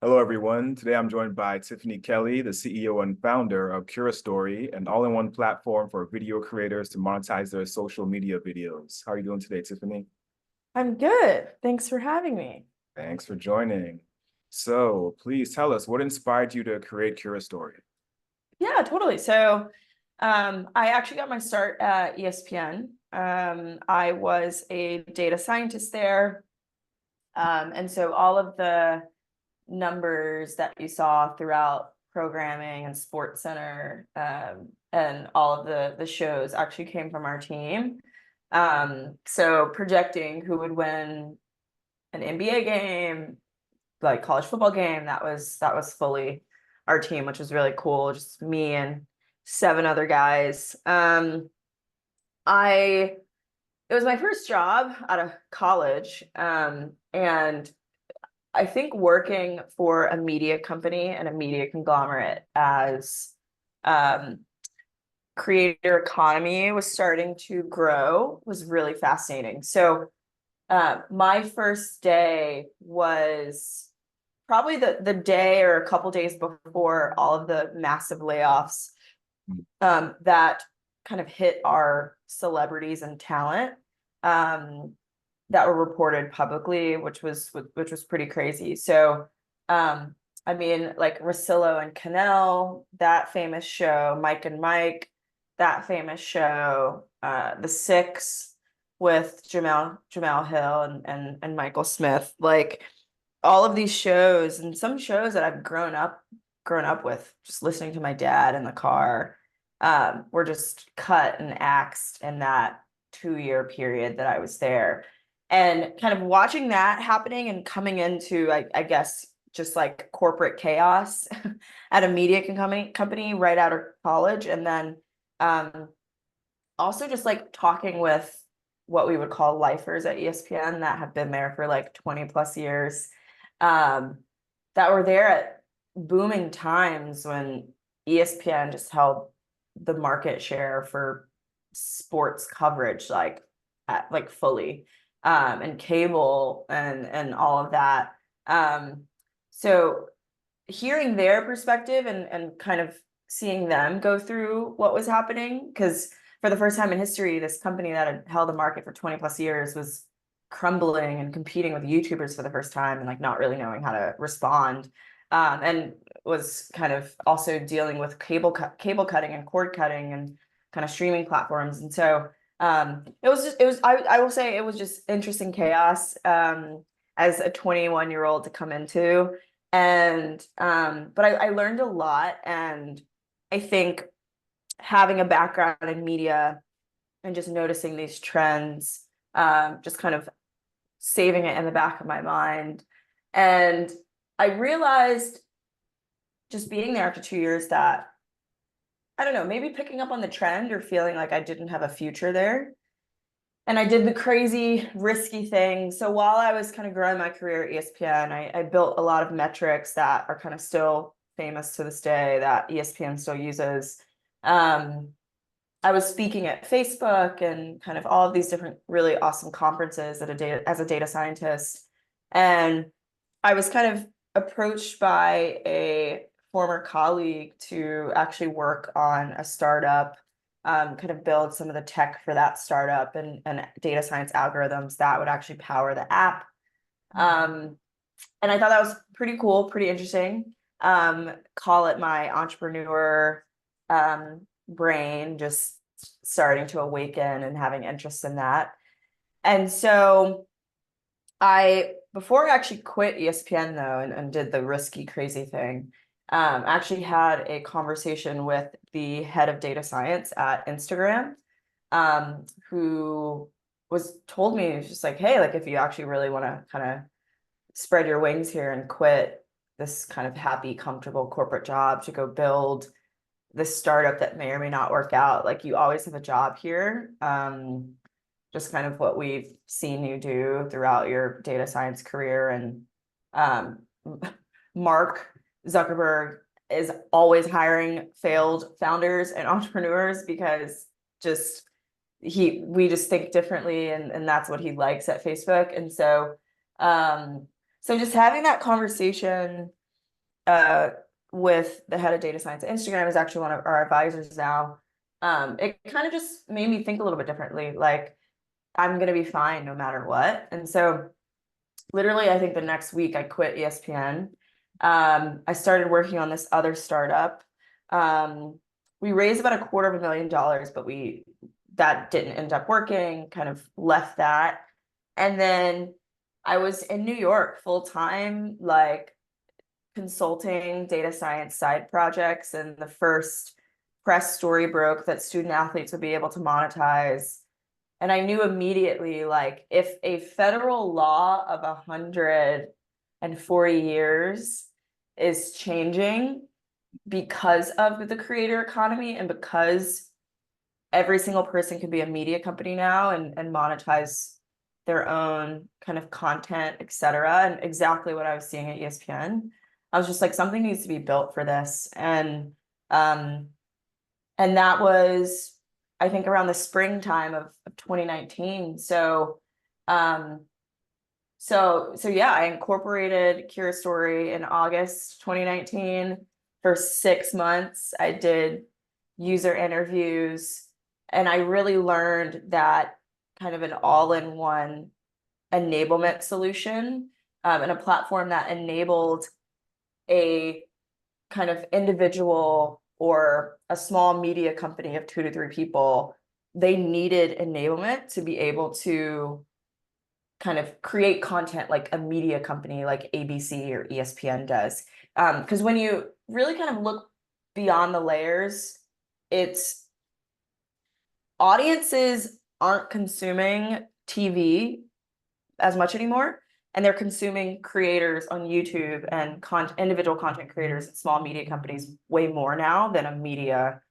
Hello, everyone. Today I'm joined by Tiffany Kelly, the CEO and founder of Curastory, an all-in-one platform for video creators to monetize their social media videos. How are you doing today, Tiffany? I'm good. Thanks for having me. Thanks for joining. So please tell us, what inspired you to create Curastory? Yeah, totally. I actually got my start at ESPN. I was a data scientist there. And so all of the numbers that you saw throughout programming and Sports Center, and all of the shows actually came from our team. So projecting who would win an NBA game, like college football game, that was fully our team, which was really cool. Just me and seven other guys. I It was my first job out of college. And I think working for a media company and a media conglomerate as creator economy was starting to grow was really fascinating. My first day was probably the day or a couple days before all of the massive layoffs that kind of hit our celebrities and talent, that were reported publicly, which was pretty crazy. I mean, like Rosillo and Cannell, that famous show, Mike and Mike, that famous show, The Six with Jamel Hill and Michael Smith, like all of these shows and some shows that I've grown up with, just listening to my dad in the car, were just cut and axed in that 2-year period that I was there. And kind of watching that happening and coming into, I guess, just like corporate chaos at a media company right out of college. And then also just like talking with what we would call lifers at ESPN that have been there for like 20 plus years, um, that were there at booming times when ESPN just held the market share for sports coverage, like fully, and cable and all of that. So hearing their perspective and kind of seeing them go through what was happening, because for the first time in history, this company that had held the market for 20 plus years was crumbling and competing with YouTubers for the first time and like not really knowing how to respond. And was kind of also dealing with cable cutting and cord cutting and kind of streaming platforms. And so I will say it was just interesting chaos, as a 21-year-old to come into. And but I learned a lot. And I think having a background in media and just noticing these trends, just kind of saving it in the back of my mind. And I realized just being there after 2 years that, I don't know, maybe picking up on the trend or feeling like I didn't have a future there. And I did the crazy, risky thing. So while I was kind of growing my career at ESPN, I built a lot of metrics that are kind of still famous to this day that ESPN still uses. Um, I was speaking at Facebook and kind of all of these different really awesome conferences as a data scientist. And I was kind of approached by a former colleague to actually work on a startup, kind of build some of the tech for that startup and data science algorithms that would actually power the app. And I thought that was pretty cool, pretty interesting. Call it my entrepreneur brain just starting to awaken and having interest in that. And so before I actually quit ESPN though, and did the risky, crazy thing, actually had a conversation with the head of data science at Instagram, who told me, it's just like, hey, like if you actually really want to kind of spread your wings here and quit this kind of happy, comfortable corporate job to go build this startup that may or may not work out, like you always have a job here. Just kind of what we've seen you do throughout your data science career. And um, Mark Zuckerberg is always hiring failed founders and entrepreneurs because just we just think differently, and that's what he likes at Facebook. And so So just having that conversation uh with the head of data science at Instagram, is actually one of our advisors now. It kind of just made me think a little bit differently. Like, I'm gonna be fine no matter what. And so literally, I think the next week I quit ESPN. I started working on this other startup. We raised about $250,000, but that didn't end up working, kind of left that. And then I was in New York full time, like consulting data science side projects, and the first press story broke that student athletes would be able to monetize. And I knew immediately, like, if a federal law of 140 years is changing because of the creator economy, and because every single person can be a media company now and monetize their own kind of content, etc., and exactly what I was seeing at ESPN, I was just like, something needs to be built for this. Um, and that was, I think, around the springtime of 2019. So yeah, I incorporated Curastory in August 2019. For 6 months, I did user interviews, and I really learned that kind of an all-in-one enablement solution, and a platform that enabled a kind of individual or a small media company of 2 to 3 people. They needed enablement to be able to kind of create content like a media company like ABC or ESPN does. Because when you really kind of look beyond the layers, it's audiences aren't consuming TV as much anymore, and they're consuming creators on YouTube and individual content creators and small media companies way more now than a media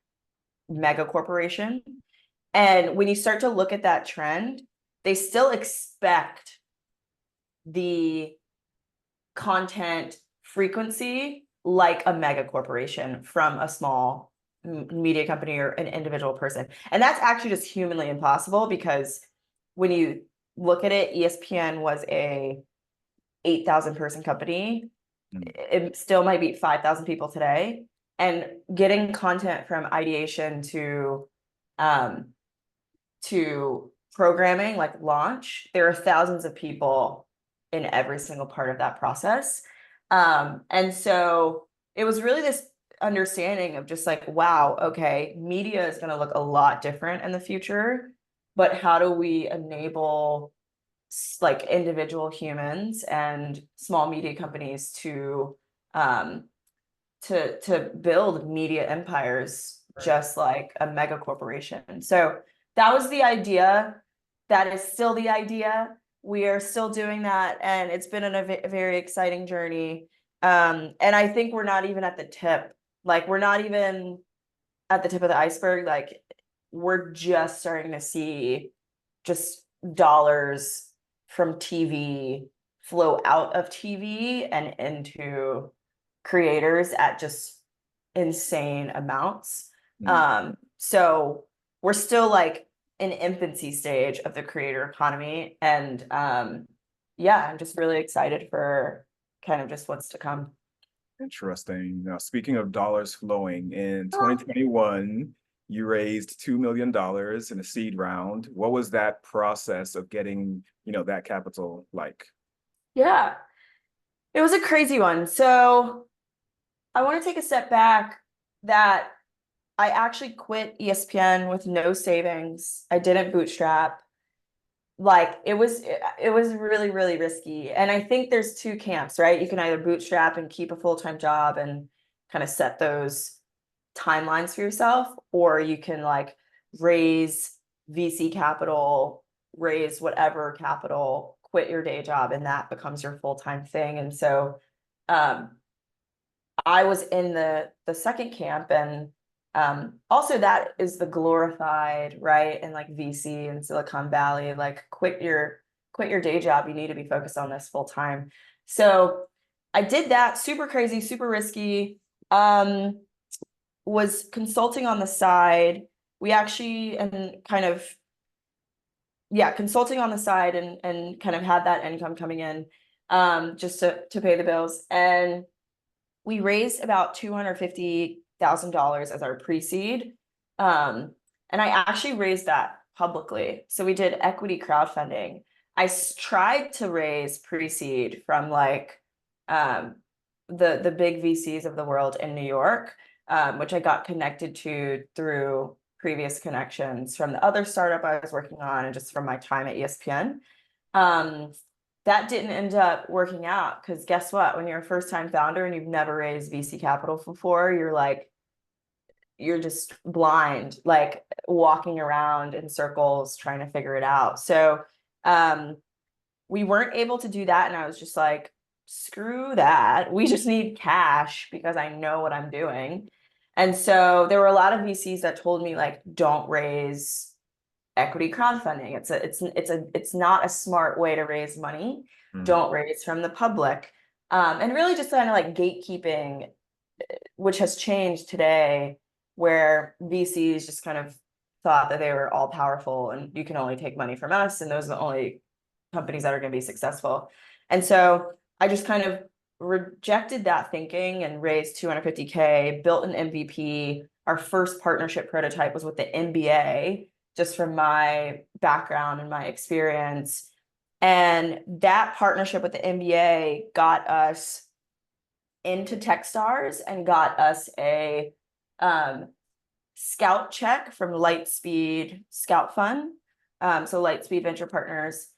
mega corporation. And when you start to look at that trend, they still expect the content frequency like a mega corporation from a small media company or an individual person. And that's actually just humanly impossible, because when you look at it, ESPN was a 8,000 person company. It still might be 5,000 people today. And getting content from ideation um, to programming, like launch, there are thousands of people in every single part of that process. And so it was really this understanding of just like, wow, okay, media is going to look a lot different in the future, but how do we enable like individual humans and small media companies um to build media empires just like a mega corporation. So that was the idea. That is still the idea. We are still doing that, and it's been a very exciting journey. And I think we're not even at the tip. Like, we're not even at the tip of the iceberg. Like, we're just starting to see just dollars from TV flow out of TV and into creators at just insane amounts. So we're still like in infancy stage of the creator economy. And yeah, I'm just really excited for kind of just what's to come. Interesting. Now, speaking of dollars flowing, in 2021, you raised $2 million in a seed round. What was that process of getting, that capital like? Yeah, it was a crazy one. So I want to take a step back, that I actually quit ESPN with no savings. I didn't bootstrap. Like, it was really, really risky. And I think there's two camps, right? You can either bootstrap and keep a full-time job and kind of set those timelines for yourself, or you can like raise VC capital, raise whatever capital, quit your day job, and that becomes your full-time thing. And so um I was in the second camp, and also that is the glorified, right? And like VC in Silicon Valley, like quit your day job. You need to be focused on this full time. So I did that, super crazy, super risky. Was consulting on the side. We actually, and kind of, yeah, consulting on the side, and kind of had that income coming in. just to pay the bills. And we raised about $250,000 as our pre-seed. And I actually raised that publicly. So we did equity crowdfunding. I tried to raise pre-seed from like the big VCs of the world in New York, which I got connected to through previous connections from the other startup I was working on and just from my time at ESPN. That didn't end up working out because guess what? When you're a first-time founder and you've never raised VC capital before, you're just blind, like walking around in circles trying to figure it out. So we weren't able to do that. And I was just like, screw that. We just need cash because I know what I'm doing. And so there were a lot of VCs that told me like, don't raise equity crowdfunding. It's not a smart way to raise money. Don't raise from the public. And really just kind of like gatekeeping, which has changed today, where VCs just kind of thought that they were all powerful and you can only take money from us, and those are the only companies that are going to be successful. And so I just kind of rejected that thinking and raised 250K, built an MVP. Our first partnership prototype was with the NBA, just from my background and my experience. And that partnership with the NBA got us into Techstars and got us a scout check from Lightspeed Scout Fund. So Lightspeed Venture Partners.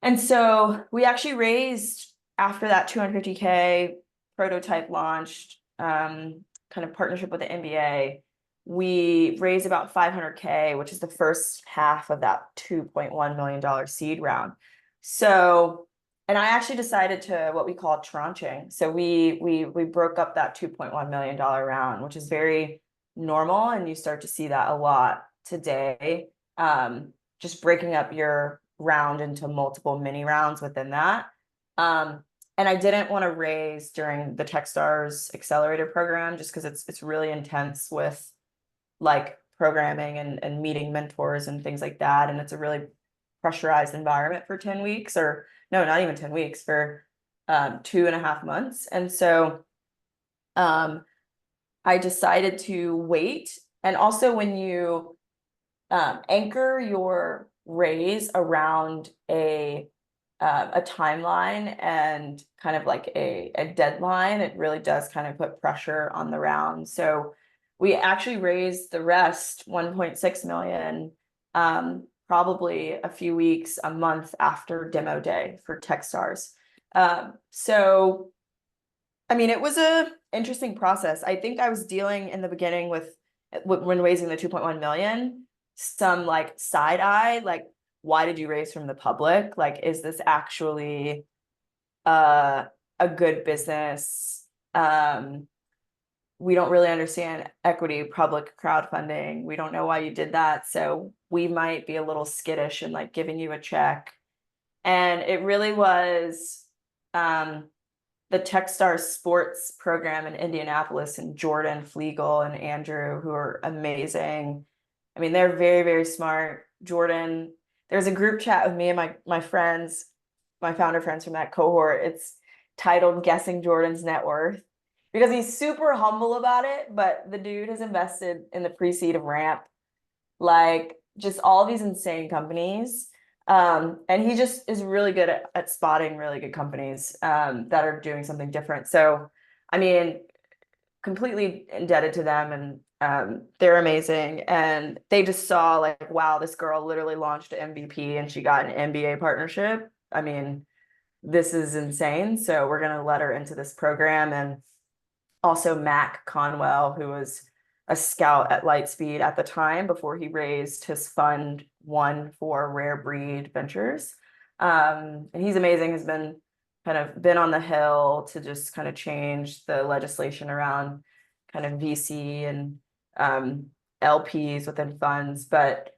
And so we actually raised, after that 250K prototype launched, kind of partnership with the NBA, we raised about 500K, which is the first half of that $2.1 million seed round. So, and I actually decided to what we call tranching. So we broke up that $2.1 million round, which is very normal, and you start to see that a lot today. Just breaking up your round into multiple mini rounds within that. And I didn't want to raise during the Techstars Accelerator program just because it's really intense with like programming and meeting mentors and things like that. And it's a really pressurized environment for 10 weeks, or no, not even 10 weeks, for 2.5 months. And so I decided to wait. And also when you anchor your raise around a timeline and kind of like a deadline, it really does kind of put pressure on the round. So we actually raised the rest, 1.6 million, probably a few weeks, a month after demo day for Techstars. So, I mean, it was a interesting process. I think I was dealing in the beginning with when raising the 2.1 million, some like side eye, like, why did you raise from the public? Like, is this actually a good business? We don't really understand equity public crowdfunding. We don't know why you did that. So we might be a little skittish in like giving you a check. And it really was the Techstars sports program in Indianapolis, and Jordan Flegel and Andrew, who are amazing. I mean, they're very, very smart. Jordan, there's a group chat with me and my friends, my founder friends from that cohort. It's titled Guessing Jordan's Net Worth, because he's super humble about it, but the dude has invested in the pre-seed of Ramp, like just all these insane companies. And he just is really good at spotting really good companies that are doing something different. So, I mean, completely indebted to them, and they're amazing. And they just saw like, wow, this girl literally launched an MVP and she got an NBA partnership. I mean, this is insane. So we're going to let her into this program. And also Mac Conwell, who was a scout at Lightspeed at the time before he raised his fund one for Rare Breed Ventures. And he's amazing, has been on the Hill to just kind of change the legislation around kind of VC and LPs within funds. But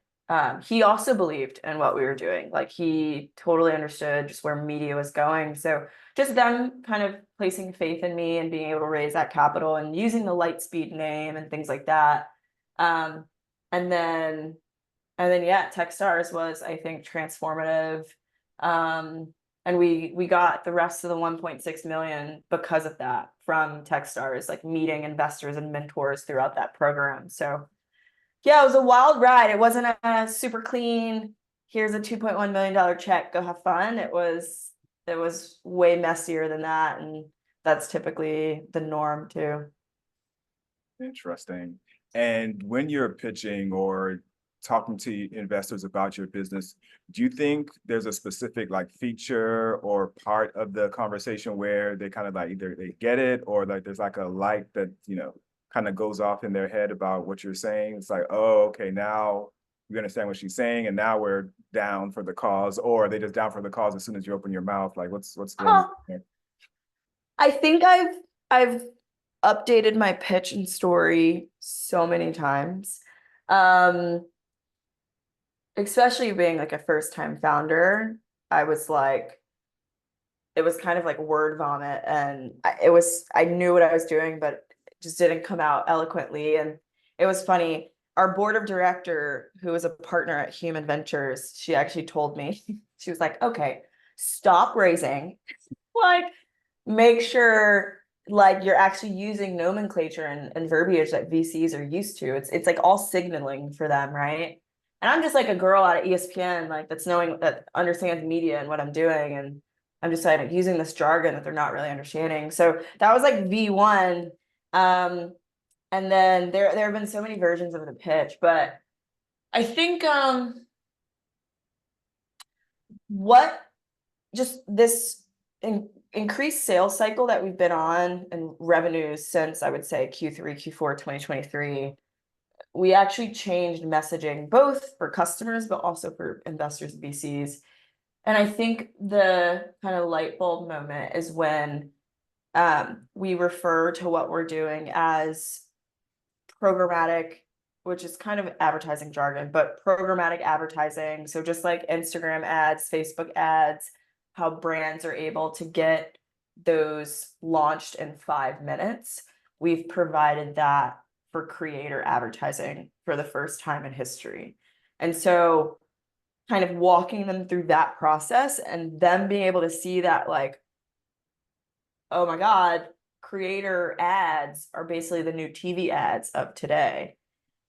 he also believed in what we were doing. Like, he totally understood just where media was going. So just them kind of placing faith in me and being able to raise that capital and using the Lightspeed name and things like that. And then yeah, Techstars was, I think, transformative. And we got the rest of the 1.6 million because of that from Techstars, like meeting investors and mentors throughout that program. So yeah, it was a wild ride. It wasn't a super clean, here's a $2.1 million check, go have fun. It was way messier than that. And that's typically the norm too. Interesting. And when you're pitching or talking to investors about your business, do you think there's a specific like feature or part of the conversation where they kind of like either they get it or like there's like a light that, kind of goes off in their head about what you're saying? It's like, oh, okay, now you understand what she's saying, and now we're down for the cause, or are they just down for the cause as soon as you open your mouth? Like what's going on Oh, there? I think I've updated my pitch and story so many times. Um, Especially being like a first time founder, I was like, it was kind of like word vomit, and I knew what I was doing, but it just didn't come out eloquently. And it was funny. Our board of director, who was a partner at Human Ventures, she actually told me, she was like, okay, stop raising, like make sure like you're actually using nomenclature and verbiage that VCs are used to. It's like all signaling for them, right? And I'm just like a girl out of ESPN, like that understands media and what I'm doing. And I'm just like using this jargon that they're not really understanding. So that was like V1. Um, and then there have been so many versions of the pitch, but I think what just this increased sales cycle that we've been on and revenues since I would say Q3, Q4 2023, we actually changed messaging both for customers, but also for investors and VCs. And I think the kind of light bulb moment is when we refer to what we're doing as programmatic, which is kind of advertising jargon, but programmatic advertising. So just like Instagram ads, Facebook ads, how brands are able to get those launched in 5 minutes. We've provided that for creator advertising for the first time in history. And so kind of walking them through that process and them being able to see that like, oh my God, creator ads are basically the new TV ads of today.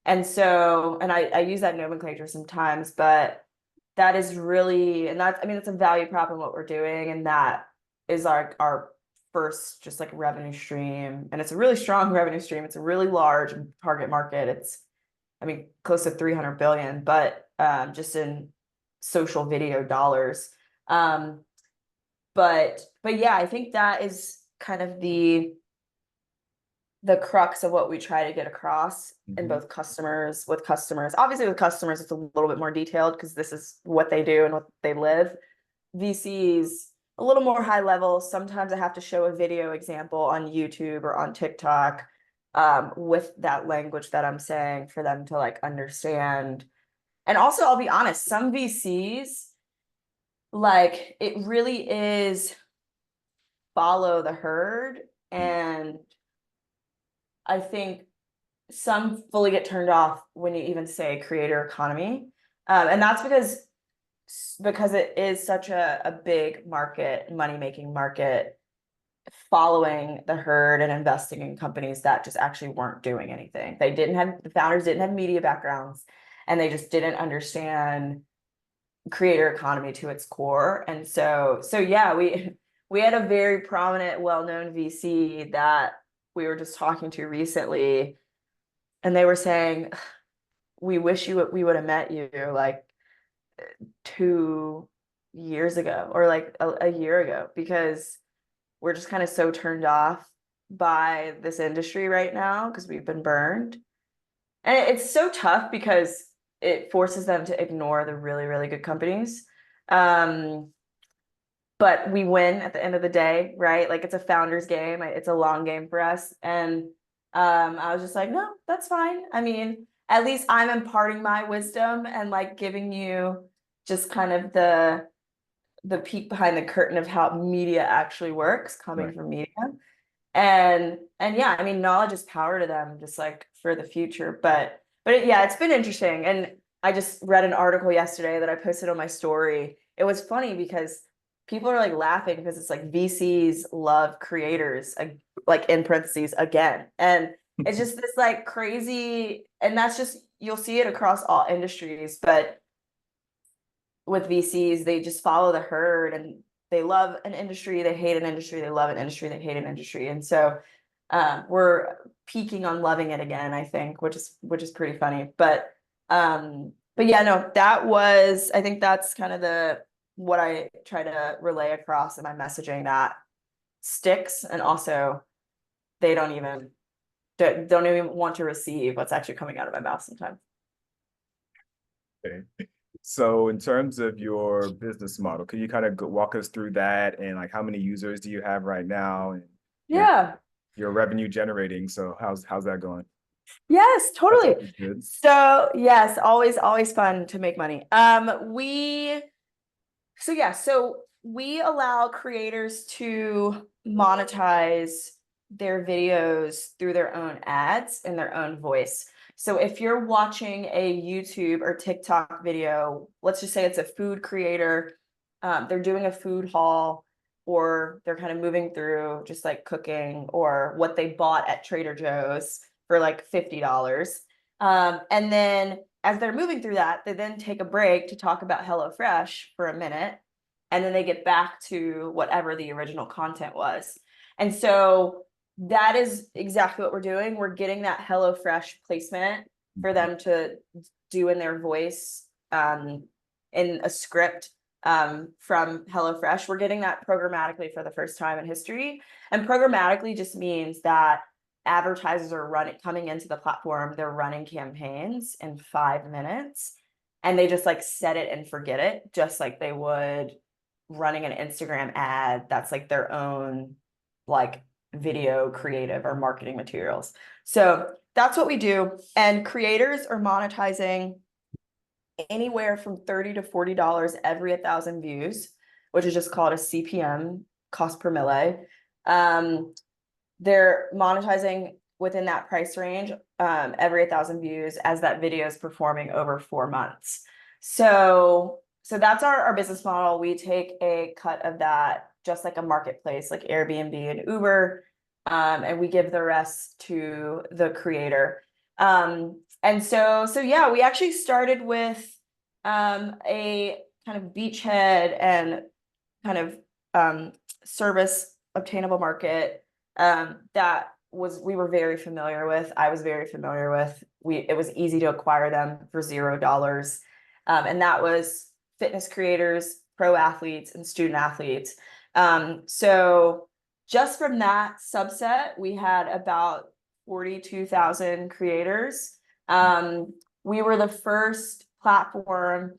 And so, and I use that nomenclature sometimes, but that is really, and that's, I mean, it's a value prop in what we're doing. And that is our first just like revenue stream. And it's a really strong revenue stream. It's a really large target market. It's, I mean, close to 300 billion, but just in social video dollars. Um, but yeah, I think that is kind of the crux of what we try to get across in Mhm. both with customers. Obviously with customers, it's a little bit more detailed because this is what they do and what they live. VCs, a little more high level. Sometimes I have to show a video example on YouTube or on TikTok with that language that I'm saying for them to like understand. And also, I'll be honest, some VCs, like it really is follow the herd. And I think some fully get turned off when you even say creator economy. And that's because it is such a big market, money-making market, following the herd and investing in companies that just actually weren't doing anything. The founders didn't have media backgrounds, and they just didn't understand creator economy to its core. And so yeah, we had a very prominent, well-known VC that we were just talking to recently, and they were saying, we wish we would have met you like 2 years ago or like a year ago, because we're just kind of so turned off by this industry right now because we've been burned. And it's so tough because it forces them to ignore the really, really good companies. Um, but we win at the end of the day, right? Like it's a founder's game. It's a long game for us. And I was just like, no, that's fine. I mean, at least I'm imparting my wisdom and like giving you just kind of the peek behind the curtain of how media actually works, coming Right. from media. And yeah, I mean, knowledge is power to them, just like for the future. Yeah, it's been interesting. And I just read an article yesterday that I posted on my story. It was funny because people are like laughing because it's like VCs love creators, like in parentheses again. And it's just this like crazy, and that's just, you'll see it across all industries, but with VCs, they just follow the herd and they love an industry, they hate an industry, they love an industry, they hate an industry. And so we're peaking on loving it again, I think, which is pretty funny. But yeah, no, that was, I think that's kind of what I try to relay across in my messaging that sticks, and also they don't even want to receive what's actually coming out of my mouth sometimes. Okay. So in terms of your business model, can you kind of walk us through that, and like how many users do you have right now, and your Yeah. your revenue generating? So how's that going? Yes, That's totally. always good. So yes, always fun to make money. So we allow creators to monetize their videos through their own ads and their own voice. So if you're watching a YouTube or TikTok video, let's just say it's a food creator, they're doing a food haul, or they're kind of moving through just like cooking or what they bought at Trader Joe's for like $50. And then as they're moving through that, they then take a break to talk about HelloFresh for a minute, and then they get back to whatever the original content was. And so that is exactly what we're doing. We're getting that HelloFresh placement for them to do in their voice, in a script from HelloFresh. We're getting that programmatically for the first time in history. And programmatically just means that advertisers are coming into the platform, they're running campaigns in 5 minutes, and they just like set it and forget it, just like they would running an Instagram ad that's like their own like video creative or marketing materials. So that's what we do. And creators are monetizing anywhere from $30 to $40 every 1,000 views, which is just called a CPM, cost per mille. They're monetizing within that price range every 1,000 views as that video is performing over 4 months. So that's our business model. We take a cut of that, just like a marketplace, like Airbnb and Uber, and we give the rest to the creator. And so yeah, we actually started with a kind of beachhead and kind of service obtainable market that we were very familiar with. I was very familiar with. It was easy to acquire them for $0. And that was fitness creators, pro athletes, and student athletes. So just from that subset, we had about 42,000 creators. We were the first platform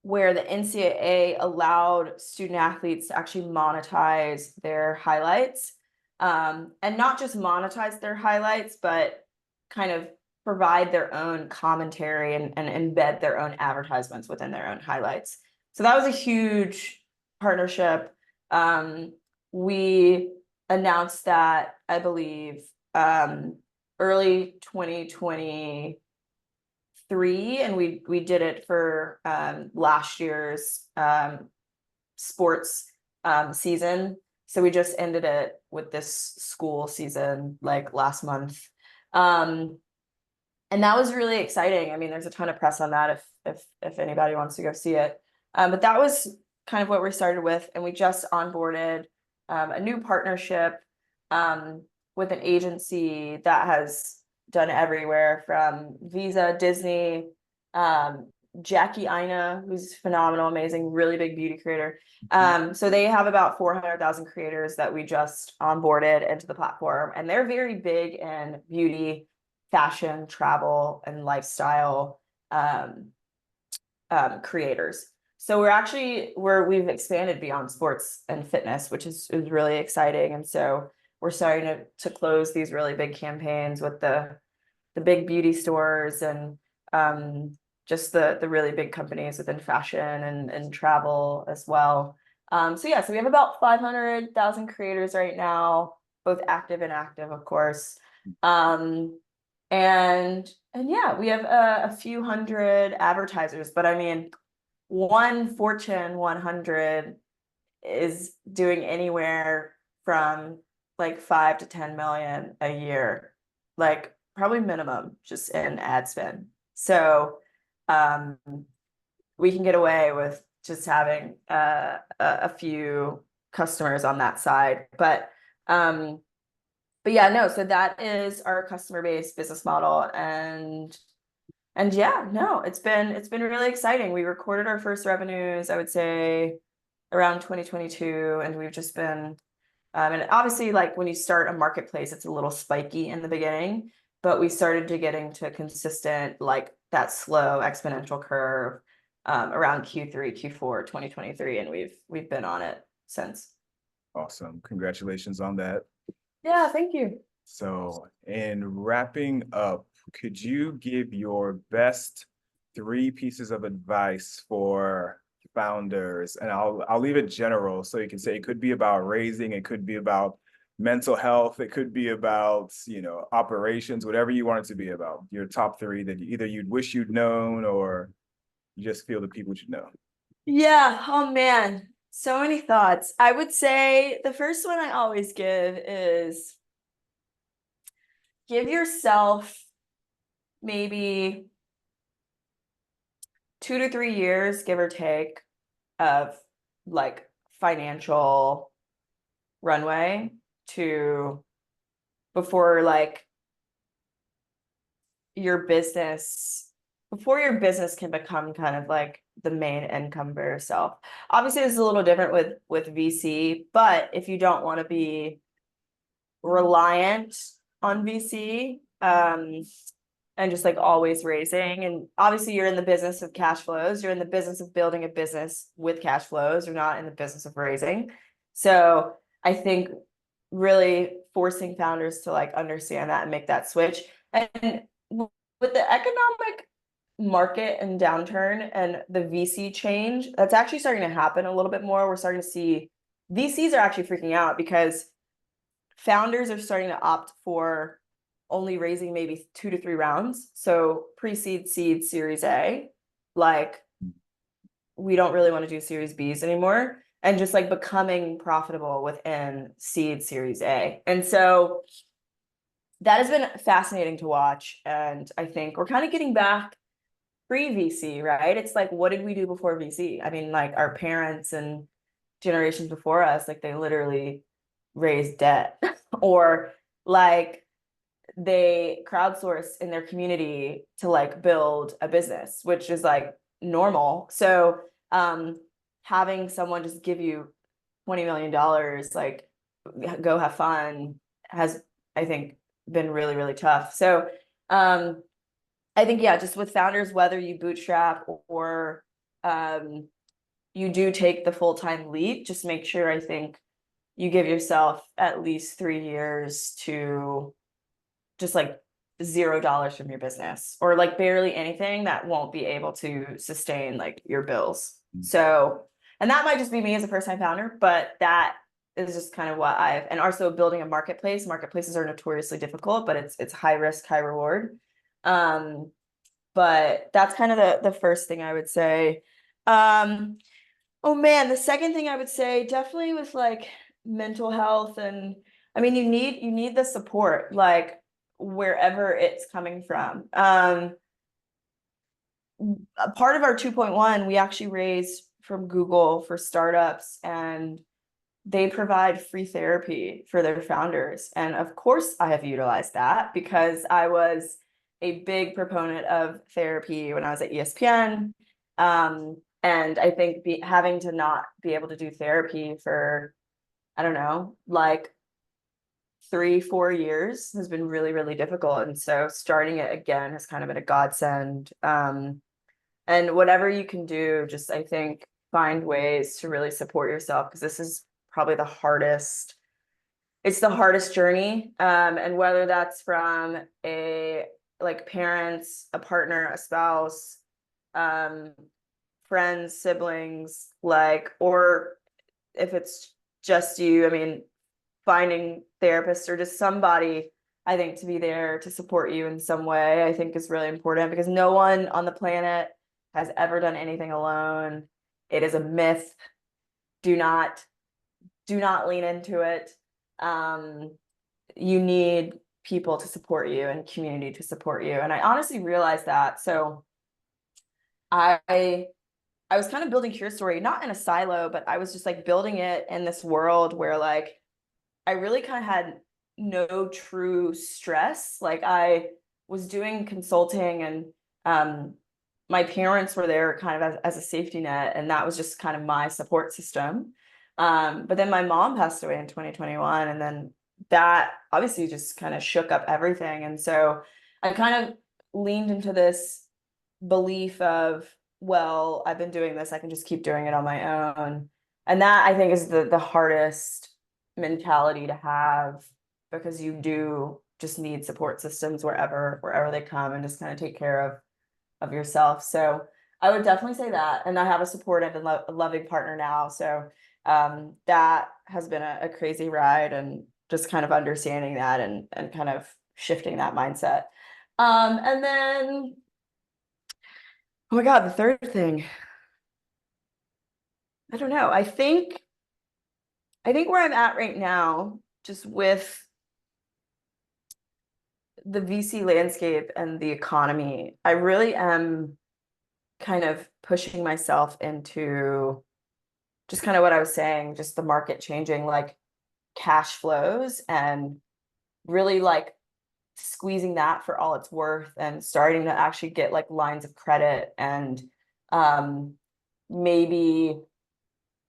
where the NCAA allowed student athletes to actually monetize their highlights. And not just monetize their highlights, but kind of provide their own commentary and embed their own advertisements within their own highlights. So that was a huge partnership. We announced that, I believe, early 2023, and we did it for last year's sports season. So we just ended it with this school season like last month. And that was really exciting. I mean, there's a ton of press on that if anybody wants to go see it. But that was kind of what we started with, and we just onboarded a new partnership with an agency that has done everywhere from Visa, Disney, Jackie Aina, who's phenomenal, amazing, really big beauty creator. So they have about 400,000 creators that we just onboarded into the platform, and they're very big in beauty, fashion, travel, and lifestyle creators. So we've expanded beyond sports and fitness, which is really exciting. And so we're starting to close these really big campaigns with the big beauty stores and just the really big companies within fashion and travel as well. So we have about 500,000 creators right now, both active and inactive, of course. And yeah, we have a few hundred advertisers, but I mean, one Fortune 100 is doing anywhere from like 5 to 10 million a year, like probably minimum just in ad spend. So um, we can get away with just having a few customers on that side. But yeah, no, so that is our customer base business model. And yeah, no, it's been really exciting. We recorded our first revenues, I would say around 2022, and we've just been and obviously like when you start a marketplace, it's a little spiky in the beginning, but we started to getting to consistent, like that slow exponential curve around Q3, Q4 2023, and we've been on it since. Awesome. Congratulations on that. Yeah, thank you. So, in wrapping up, could you give your best three pieces of advice for founders? And I'll leave it general, so you can say it could be about raising, it could be about mental health, it could be about, operations, whatever you want it to be about. Your top three that either you'd wish you'd known or you just feel the people should know. Yeah, oh man, so many thoughts. I would say the first one I always give is give yourself maybe 2 to 3 years, give or take, of like financial runway to before like your business before your business can become kind of like the main income for yourself. Obviously, this is a little different with VC, but if you don't want to be reliant on VC, and just like always raising, and obviously you're in the business of cash flows, you're in the business of building a business with cash flows, you're not in the business of raising. So I think really forcing founders to like understand that and make that switch. And with the economic market and downturn and the VC change, that's actually starting to happen a little bit more. We're starting to see VCs are actually freaking out because founders are starting to opt for only raising maybe 2 to 3 rounds. So pre-seed, seed, series A, like we don't really want to do series Bs anymore, and just like becoming profitable within seed, series A. And so that has been fascinating to watch. And I think we're kind of getting back pre-VC, right? It's like, what did we do before VC? I mean, like our parents and generations before us, like they literally raised debt or like they crowdsource in their community to like build a business, which is like normal. So having someone just give you $20 million, like go have fun, has, I think, been really, really tough. So I think, yeah, just with founders, whether you bootstrap or you do take the full-time leap, just make sure, I think, you give yourself at least 3 years to just like $0 from your business or like barely anything that won't be able to sustain like your bills. So, and that might just be me as a first-time founder, but that is just kind of what and also building a marketplace. Marketplaces are notoriously difficult, but it's high risk, high reward. But that's kind of the first thing I would say. Oh man, the second thing I would say, definitely with like mental health, and I mean you need the support, like wherever it's coming from. A part of our 2.1, we actually raised from Google for startups, and they provide free therapy for their founders. And of course, I have utilized that because I was a big proponent of therapy when I was at ESPN. And I think having to not be able to do therapy for, I don't know, like 3-4 years has been really, really difficult. And so starting it again has kind of been a godsend. And whatever you can do, just I think find ways to really support yourself, because this is probably the hardest. It's the hardest journey. And whether that's from a like parents, a partner, a spouse, friends, siblings, like, or if it's just you, I mean, finding therapists or just somebody, I think, to be there to support you in some way, I think is really important, because no one on the planet has ever done anything alone. It is a myth. Do not do not lean into it. You need people to support you and community to support you. And I honestly realized that. So I was kind of building Curastory, not in a silo, but I was just like building it in this world where like I really kind of had no true stress. Like I was doing consulting and my parents were there kind of as a safety net, and that was just kind of my support system. But then my mom passed away in 2021, and then that obviously just kind of shook up everything. And so I kind of leaned into this belief of, well, I've been doing this, I can just keep doing it on my own. And that I think is the hardest mentality to have, because you do just need support systems wherever they come, and just kind of take care of yourself. So I would definitely say that. And I have a supportive and loving partner now. So that has been a crazy ride, and just kind of understanding that and kind of shifting that mindset. And then, oh my God, the third thing, I don't know. I think where I'm at right now, just with the VC landscape and the economy, I really am kind of pushing myself into just kind of what I was saying, just the market changing, like cash flows, and really like squeezing that for all it's worth, and starting to actually get like lines of credit, and maybe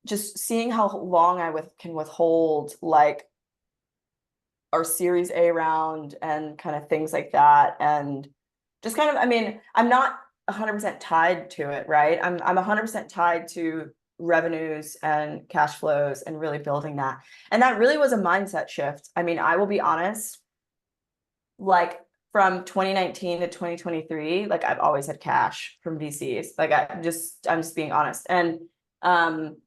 just seeing how long I can withhold like our Series A round and kind of things like that. And just kind of, I mean, I'm not 100% tied to it, right? I'm 100% tied to revenues and cash flows and really building that. And that really was a mindset shift. I mean, I will be honest, like from 2019 to 2023, like I've always had cash from VCs. Like I'm just being honest. And um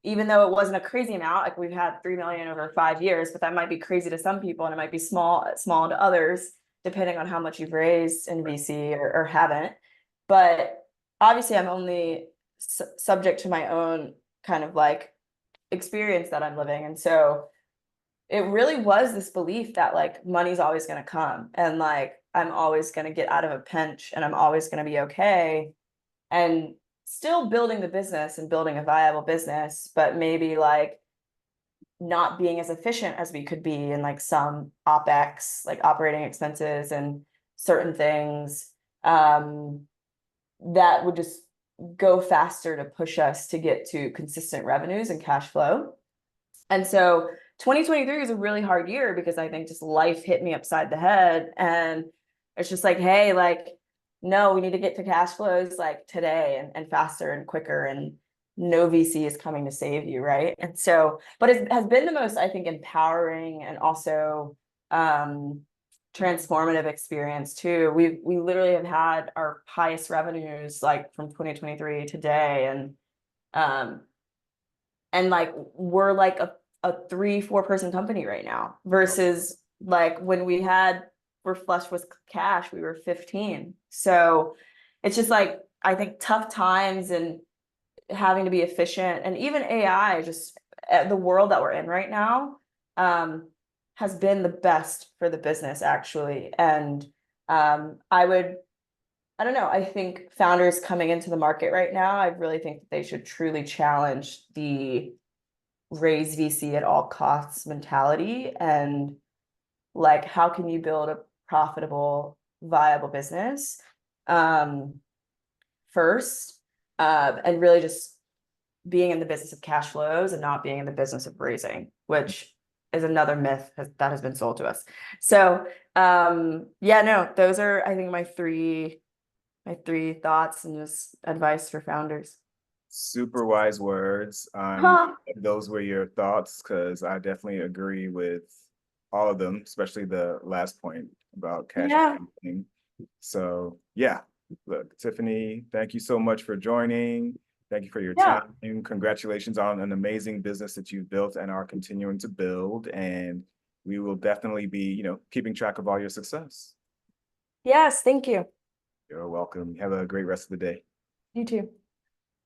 even though it wasn't a crazy amount, like we've had 3 million over 5 years, but that might be crazy to some people, and it might be small to others, depending on how much you've raised in VC or haven't. But obviously I'm only subject to my own kind of like experience that I'm living. And so it really was this belief that like money's always going to come, and like I'm always going to get out of a pinch, and I'm always going to be okay. And still building the business and building a viable business, but maybe like not being as efficient as we could be in like some OpEx, like operating expenses and certain things that would just go faster to push us to get to consistent revenues and cash flow. And so 2023 was a really hard year, because I think just life hit me upside the head, and it's just like, hey, like, no, we need to get to cash flows like today, and faster and quicker, and no VC is coming to save you, right? And so, but it has been the most, I think, empowering and also transformative experience too. We literally have had our highest revenues like from 2023 today, and like we're like a 3-4 person company right now, versus like when we're flush with cash, we were 15. So it's just like, I think tough times and having to be efficient, and even AI, just the world that we're in right now, has been the best for the business actually. And I don't know, I think founders coming into the market right now, I really think that they should truly challenge the raise VC at all costs mentality, and like how can you build a profitable, viable business first, and really just being in the business of cash flows and not being in the business of raising, which is another myth that has been sold to us. So yeah, no, those are, I think, my three thoughts and just advice for founders. Super wise words. Huh. Those were your thoughts, because I definitely agree with all of them, especially the last point about cash. Yeah. So yeah, look, Tiffany, thank you so much for joining. Thank you for your Yeah. time. And congratulations on an amazing business that you've built and are continuing to build. And we will definitely be, keeping track of all your success. Yes, thank you. You're welcome. Have a great rest of the day. You too.